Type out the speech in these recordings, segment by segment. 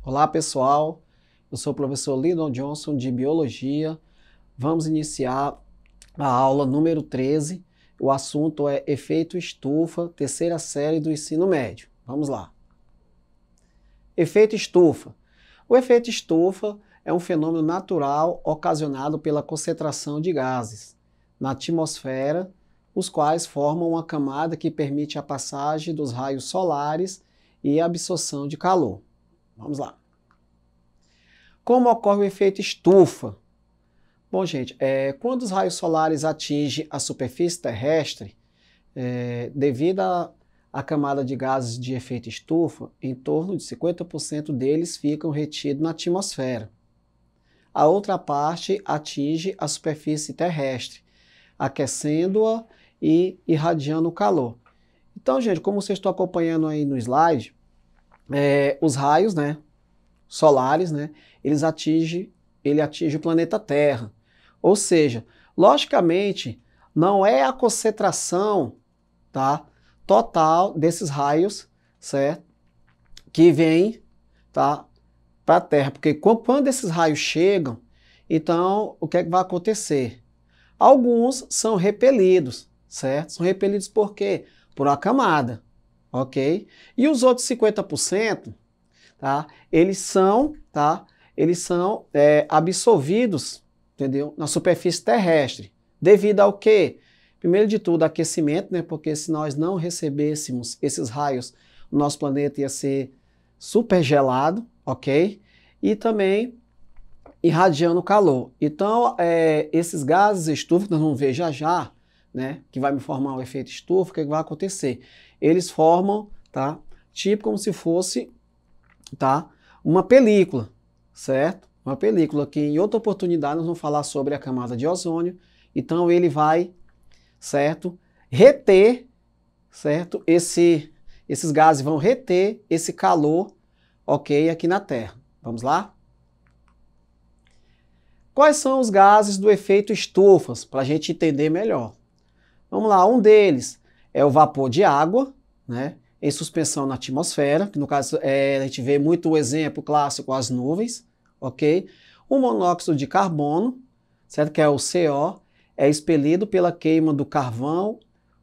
Olá pessoal, eu sou o professor Lyndon Johnson de Biologia. Vamos iniciar a aula número 13. O assunto é efeito estufa, terceira série do ensino médio. Vamos lá. Efeito estufa. O efeito estufa é um fenômeno natural ocasionado pela concentração de gases na atmosfera, os quais formam uma camada que permite a passagem dos raios solares e a absorção de calor. Vamos lá. Como ocorre o efeito estufa? Bom, gente, quando os raios solares atingem a superfície terrestre, devido à camada de gases de efeito estufa, em torno de 50% deles ficam retidos na atmosfera. A outra parte atinge a superfície terrestre, aquecendo-a e irradiando o calor. Então, gente, como vocês estão acompanhando aí no slide, os raios, solares, ele atinge o planeta Terra. Ou seja, logicamente, não é a concentração, total desses raios, certo? Que vem, para a Terra. Porque quando esses raios chegam, então, o que é que vai acontecer? Alguns são repelidos, certo? São repelidos por quê? Por uma camada, ok? E os outros 50%, eles são absorvidos, entendeu? Na superfície terrestre. Devido ao quê? Primeiro de tudo, aquecimento, porque se nós não recebêssemos esses raios, o nosso planeta ia ser super gelado, ok? E também irradiando calor. Então, esses gases estufa, que nós vamos ver já, que vai me formar o efeito estufa, o que vai acontecer? Eles formam, tipo como se fosse, uma película, certo? Uma película que em outra oportunidade nós vamos falar sobre a camada de ozônio. Então, ele vai, certo? Reter, certo? Esses gases vão reter esse calor, ok? Aqui na Terra. Vamos lá? Quais são os gases do efeito estufa, para a gente entender melhor? Vamos lá, um deles é o vapor de água, em suspensão na atmosfera, que no caso a gente vê muito o exemplo clássico, as nuvens, ok? O monóxido de carbono, certo? Que é o CO, é expelido pela queima do carvão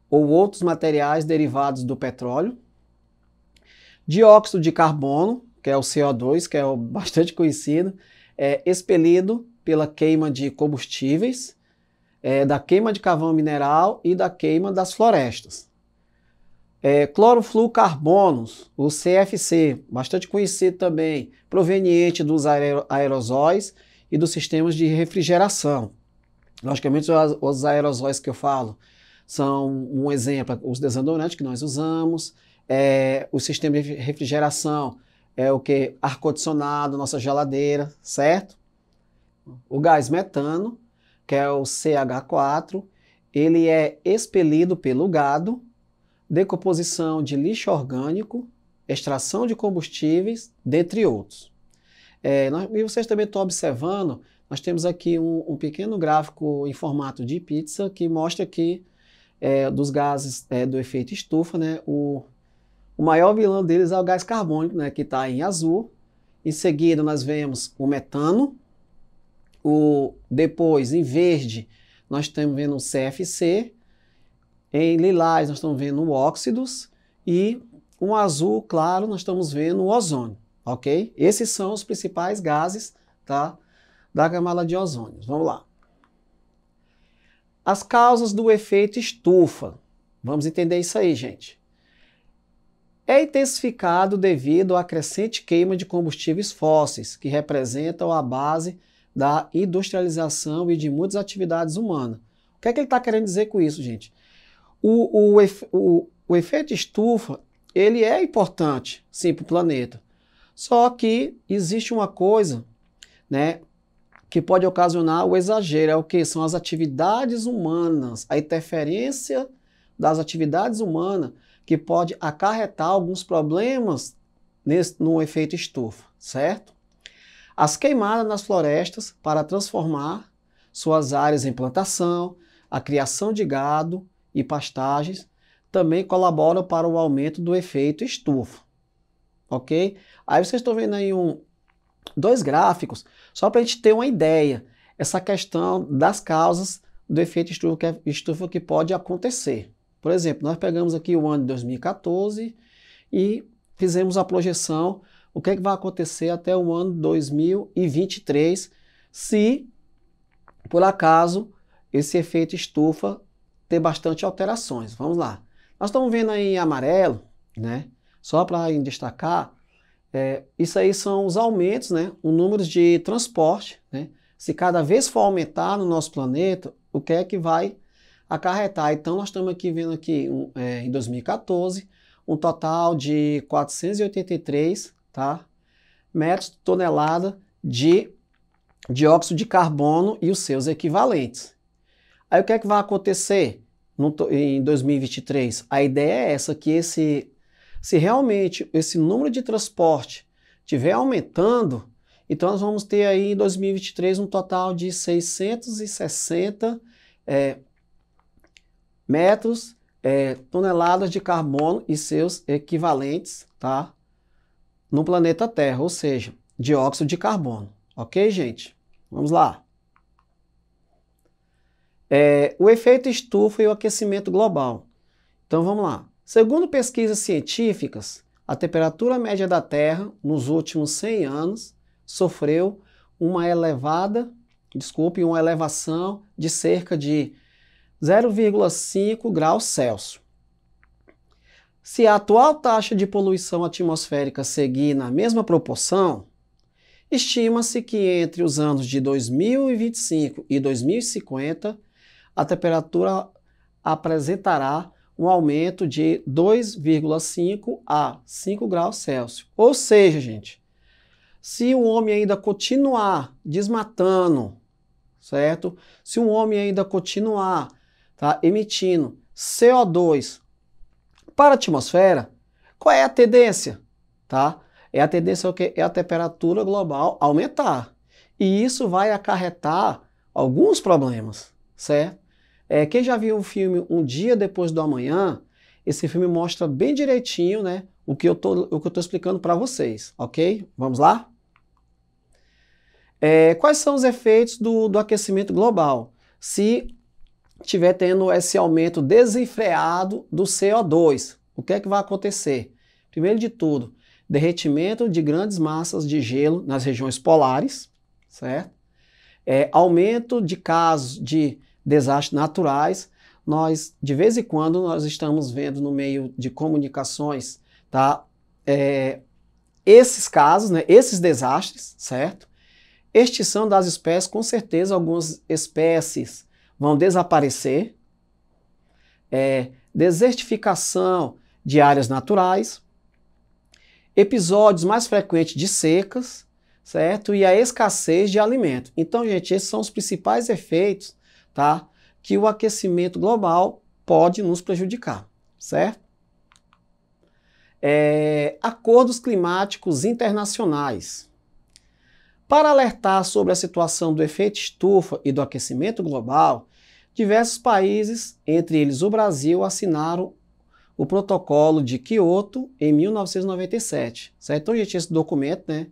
ou outros materiais derivados do petróleo. Dióxido de carbono, que é o CO2, que é bastante conhecido, é expelido pela queima de combustíveis, da queima de carvão mineral e da queima das florestas. Clorofluorcarbonos, o CFC, bastante conhecido também, proveniente dos aerosóis e dos sistemas de refrigeração. Logicamente, os aerosóis que eu falo são um exemplo, os desodorantes que nós usamos, o sistema de refrigeração é o que? Ar-condicionado, nossa geladeira, certo? O gás metano, que é o CH4, ele é expelido pelo gado, decomposição de lixo orgânico, extração de combustíveis, dentre outros. E vocês também estão observando, nós temos aqui um pequeno gráfico em formato de pizza que mostra aqui dos gases do efeito estufa, o maior vilão deles é o gás carbônico, que está em azul. Em seguida nós vemos o metano. Depois, em verde, nós estamos vendo o CFC. Em lilás, nós estamos vendo óxidos. E um azul claro, nós estamos vendo o ozônio. Ok? Esses são os principais gases, da camada de ozônio. Vamos lá. As causas do efeito estufa. Vamos entender isso aí, gente. É intensificado devido à crescente queima de combustíveis fósseis, que representam a base da industrialização e de muitas atividades humanas. O que é que ele está querendo dizer com isso, gente? O efeito estufa, ele é importante, sim, para o planeta. Só que existe uma coisa, que pode ocasionar o exagero. É o que? São as atividades humanas, a interferência das atividades humanas, que pode acarretar alguns problemas no efeito estufa, certo? As queimadas nas florestas para transformar suas áreas em plantação, a criação de gado e pastagens também colaboram para o aumento do efeito estufa, ok? Aí vocês estão vendo aí um dois gráficos, só para a gente ter uma ideia, essa questão das causas do efeito estufa que pode acontecer. Por exemplo, nós pegamos aqui o ano de 2014 e fizemos a projeção, o que é que vai acontecer até o ano 2023, se, por acaso, esse efeito estufa ter bastante alterações. Vamos lá. Nós estamos vendo aí em amarelo, né? Só para destacar, isso aí são os aumentos, né? O número de transporte, né? Se cada vez for aumentar no nosso planeta, o que é que vai acarretar? Então, nós estamos aqui vendo aqui, em 2014, um total de 483, tá? Metros por tonelada de dióxido de carbono e os seus equivalentes. Aí o que é que vai acontecer em 2023? A ideia é essa, que se realmente esse número de transporte estiver aumentando, então nós vamos ter aí em 2023 um total de 660 toneladas de carbono e seus equivalentes, tá? No planeta Terra, ou seja, dióxido de carbono. Ok, gente? Vamos lá. O efeito estufa e o aquecimento global. Então vamos lá. Segundo pesquisas científicas, a temperatura média da Terra nos últimos 100 anos sofreu uma elevação de cerca de 0,5 graus Celsius. Se a atual taxa de poluição atmosférica seguir na mesma proporção, estima-se que entre os anos de 2025 e 2050, a temperatura apresentará um aumento de 2,5 a 5 graus Celsius. Ou seja, gente, se o homem ainda continuar desmatando, certo? Se o homem ainda continuar, tá, emitindo CO2 para a atmosfera, qual é a tendência? Tá? A tendência é a temperatura global aumentar. E isso vai acarretar alguns problemas, certo? Quem já viu o filme Um Dia Depois do Amanhã, esse filme mostra bem direitinho, né, o que eu tô explicando para vocês, ok? Vamos lá? Quais são os efeitos do aquecimento global? Se estiver tendo esse aumento desenfreado do CO2, o que é que vai acontecer? Primeiro de tudo, derretimento de grandes massas de gelo nas regiões polares, certo? Aumento de casos de desastres naturais. Nós, de vez em quando, nós estamos vendo no meio de comunicações, tá? Esses casos, né? Esses desastres, certo? Extinção das espécies, com certeza algumas espécies vão desaparecer. Desertificação de áreas naturais. Episódios mais frequentes de secas, certo? E a escassez de alimento. Então, gente, esses são os principais efeitos, tá, que o aquecimento global pode nos prejudicar, certo? Acordos climáticos internacionais. Para alertar sobre a situação do efeito estufa e do aquecimento global, diversos países, entre eles o Brasil, assinaram o Protocolo de Kyoto em 1997, certo? Então, gente, esse documento, né,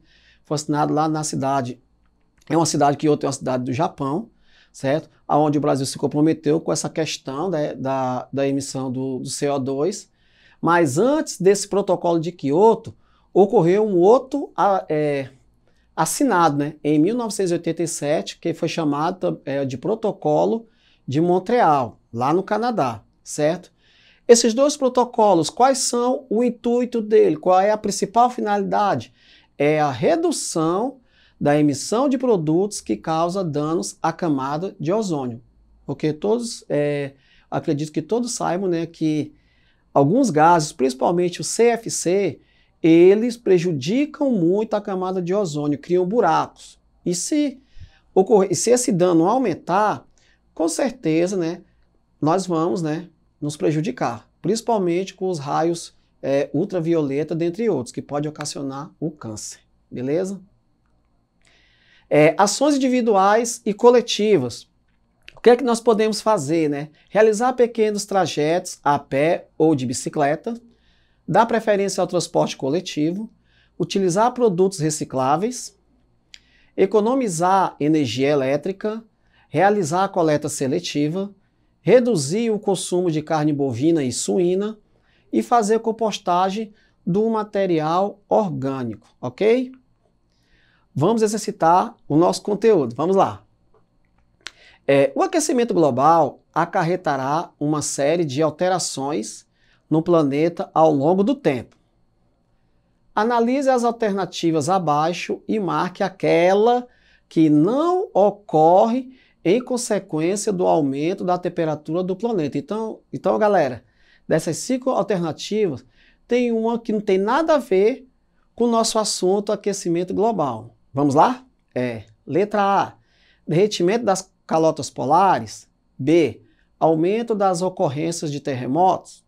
foi assinado lá na cidade, Kyoto é uma cidade do Japão, certo? Onde o Brasil se comprometeu com essa questão, né, da emissão do CO2. Mas antes desse protocolo de Kyoto, ocorreu um outro assinado, né, em 1987, que foi chamado de Protocolo de Montreal, lá no Canadá, certo? Esses dois protocolos, quais são o intuito dele? Qual é a principal finalidade? É a redução da emissão de produtos que causam danos à camada de ozônio. Porque todos, acredito que todos saibam, né, que alguns gases, principalmente o CFC, eles prejudicam muito a camada de ozônio, criam buracos. E se esse dano aumentar, com certeza, né, nós vamos, né, nos prejudicar, principalmente com os raios ultravioleta, dentre outros, que pode ocasionar o câncer. Beleza? Ações individuais e coletivas. O que é que nós podemos fazer, né? Realizar pequenos trajetos a pé ou de bicicleta, dar preferência ao transporte coletivo, utilizar produtos recicláveis, economizar energia elétrica, realizar a coleta seletiva, reduzir o consumo de carne bovina e suína e fazer compostagem do material orgânico, ok? Vamos exercitar o nosso conteúdo. Vamos lá. O aquecimento global acarretará uma série de alterações no planeta ao longo do tempo. Analise as alternativas abaixo e marque aquela que não ocorre em consequência do aumento da temperatura do planeta. Então, galera, dessas 5 alternativas, tem uma que não tem nada a ver com o nosso assunto aquecimento global. Vamos lá? Letra A, derretimento das calotas polares. B, aumento das ocorrências de terremotos.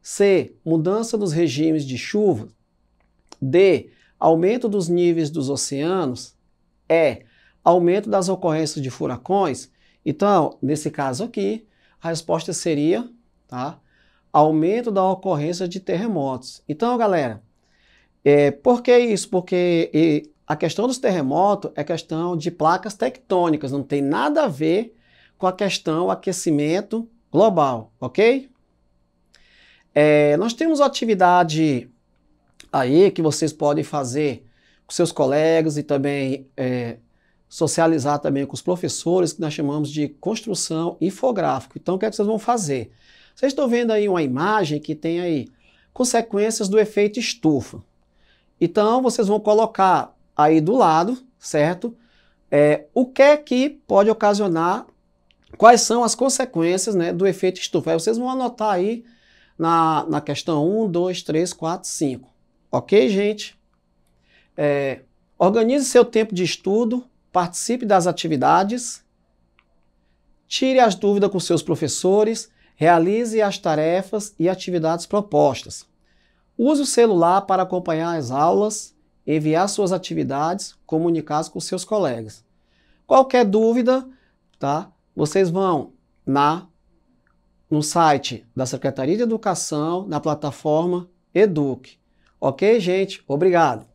C, mudança dos regimes de chuva. D, aumento dos níveis dos oceanos. E, aumento das ocorrências de furacões. Então, nesse caso aqui, a resposta seria, tá, aumento da ocorrência de terremotos. Então, galera, por que isso? Porque a questão dos terremotos é questão de placas tectônicas, não tem nada a ver com a questão aquecimento global, ok? Nós temos uma atividade aí que vocês podem fazer com seus colegas e também socializar também com os professores, que nós chamamos de construção infográfica. Então, o que é que vocês vão fazer? Vocês estão vendo aí uma imagem que tem aí consequências do efeito estufa. Então, vocês vão colocar aí do lado, certo? O que é que pode ocasionar, quais são as consequências, né, do efeito estufa. Aí vocês vão anotar aí na questão 1, 2, 3, 4, 5. Ok, gente? Organize seu tempo de estudo, participe das atividades, tire as dúvidas com seus professores, realize as tarefas e atividades propostas. Use o celular para acompanhar as aulas, enviar suas atividades, comunicar com seus colegas. Qualquer dúvida, tá? Vocês vão no site da Secretaria de Educação, na plataforma Eduque. Ok, gente? Obrigado.